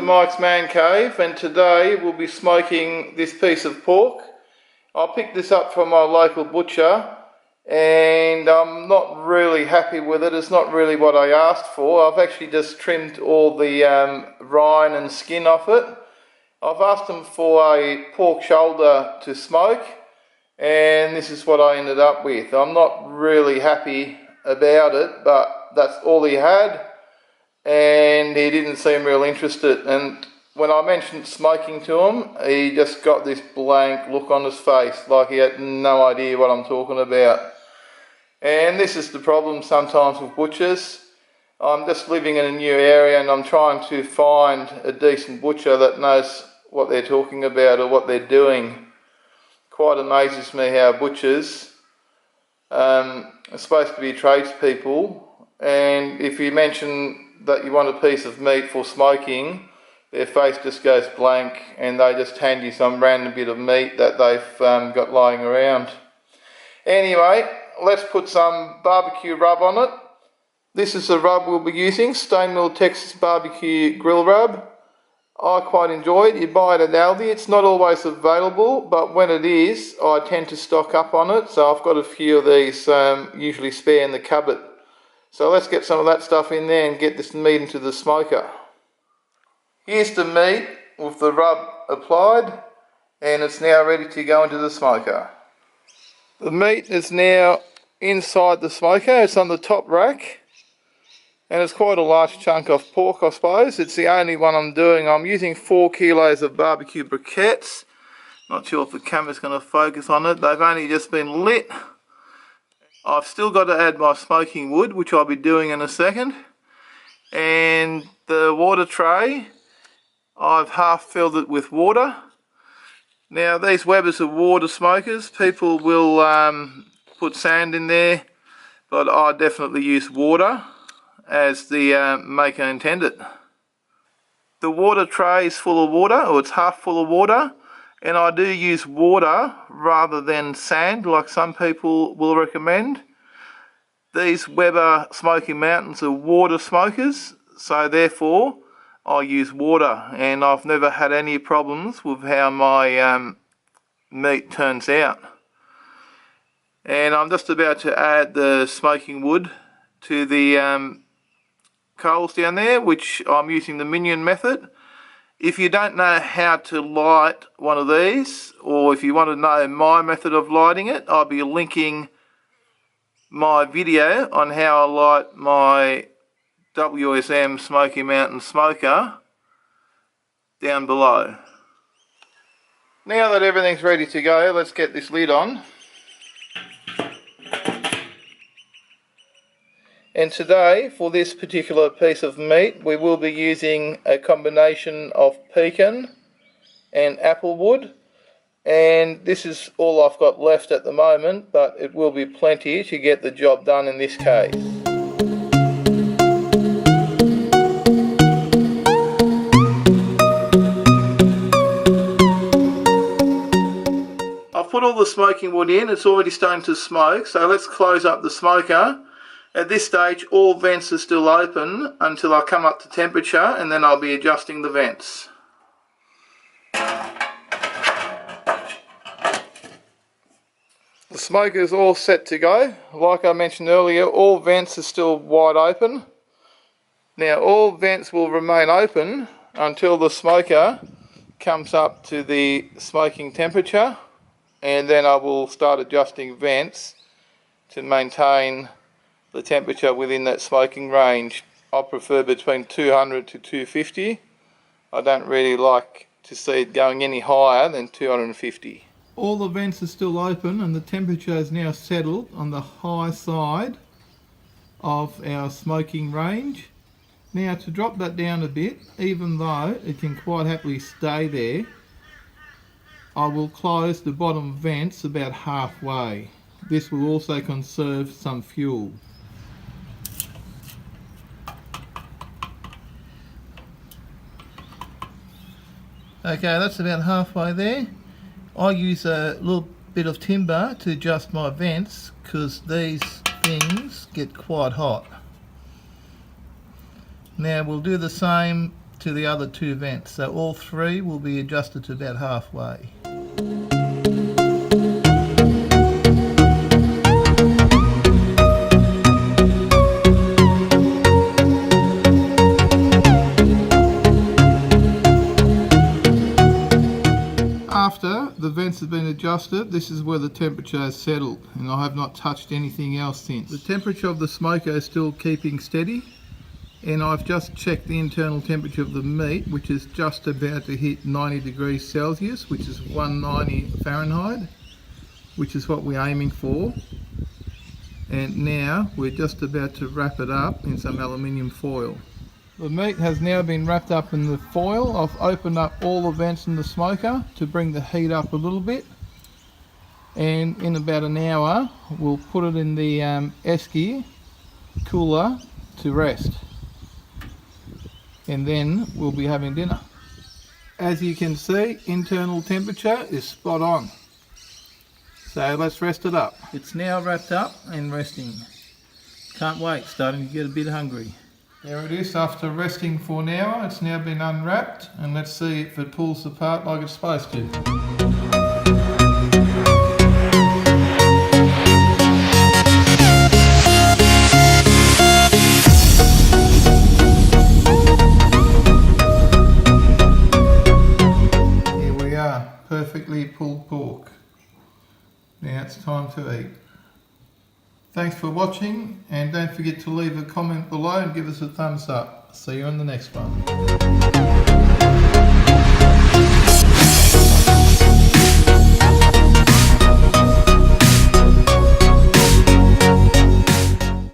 Mike's Man Cave, and today we'll be smoking this piece of pork. I picked this up from my local butcher and I'm not really happy with it. It's not really what I asked for. I've actually just trimmed all the rind and skin off it. I've asked them for a pork shoulder to smoke, and this is what I ended up with. I'm not really happy about it, but that's all he had, and he didn't seem real interested. And when I mentioned smoking to him, he just got this blank look on his face, like he had no idea what I'm talking about. And this is the problem sometimes with butchers. I'm just living in a new area and I'm trying to find a decent butcher that knows what they're talking about or what they're doing. Quite amazes me how butchers are supposed to be tradespeople, and if you mention that you want a piece of meat for smoking, their face just goes blank and they just hand you some random bit of meat that they've got lying around. Anyway, let's put some barbecue rub on it. This is the rub we'll be using, Stone Mill Texas Barbecue Grill Rub. I quite enjoy it. You buy it at Aldi. It's not always available, but when it is, I tend to stock up on it. So I've got a few of these usually spare in the cupboard. So let's get some of that stuff in there and get this meat into the smoker. Here's the meat with the rub applied, and it's now ready to go into the smoker. The meat is now inside the smoker. It's on the top rack, and it's quite a large chunk of pork, I suppose. It's the only one I'm doing. I'm using 4 kilos of barbecue briquettes. Not sure if the camera's going to focus on it. They've only just been lit. I've still got to add my smoking wood, which I'll be doing in a second. And the water tray, I've half filled it with water. Now these Webers are water smokers. People will put sand in there, but I definitely use water as the maker intended. The water tray is full of water, or it's half full of water, and I do use water rather than sand like some people will recommend. These Weber Smokey Mountains are water smokers, so therefore I use water, and I've never had any problems with how my meat turns out. And I'm just about to add the smoking wood to the coals down there, which I'm using the minion method. If you don't know how to light one of these, or if you want to know my method of lighting it, I'll be linking my video on how I light my WSM Smokey Mountain Smoker down below. Now that everything's ready to go, let's get this lid on. And today, for this particular piece of meat, we will be using a combination of pecan and apple wood. And this is all I've got left at the moment, but it will be plenty to get the job done in this case. I've put all the smoking wood in. It's already starting to smoke, so let's close up the smoker. At this stage, all vents are still open until I come up to temperature, and then I'll be adjusting the vents. The smoker is all set to go. Like I mentioned earlier, all vents are still wide open. Now all vents will remain open until the smoker comes up to the smoking temperature, and then I will start adjusting vents to maintain the temperature within that smoking range. I prefer between 200 to 250. I don't really like to see it going any higher than 250. All the vents are still open and the temperature is now settled on the high side of our smoking range. Now to drop that down a bit, even though it can quite happily stay there, I will close the bottom vents about halfway. This will also conserve some fuel. Okay, that's about halfway there. I use a little bit of timber to adjust my vents because these things get quite hot. Now we'll do the same to the other two vents, so all three will be adjusted to about halfway. After the vents have been adjusted, this is where the temperature has settled, and I have not touched anything else since. The temperature of the smoker is still keeping steady, and I've just checked the internal temperature of the meat, which is just about to hit 90 degrees Celsius, which is 190 Fahrenheit, which is what we're aiming for. And now we're just about to wrap it up in some aluminium foil. The meat has now been wrapped up in the foil. I've opened up all the vents in the smoker to bring the heat up a little bit, and in about an hour we'll put it in the esky cooler to rest, and then we'll be having dinner. As you can see, internal temperature is spot on, so let's rest it up. It's now wrapped up and resting. Can't wait, starting to get a bit hungry. There it is, after resting for an hour. It's now been unwrapped, and let's see if it pulls apart like it's supposed to. Here we are, perfectly pulled pork. Now it's time to eat. Thanks for watching, and don't forget to leave a comment below and give us a thumbs up. See you in the next one.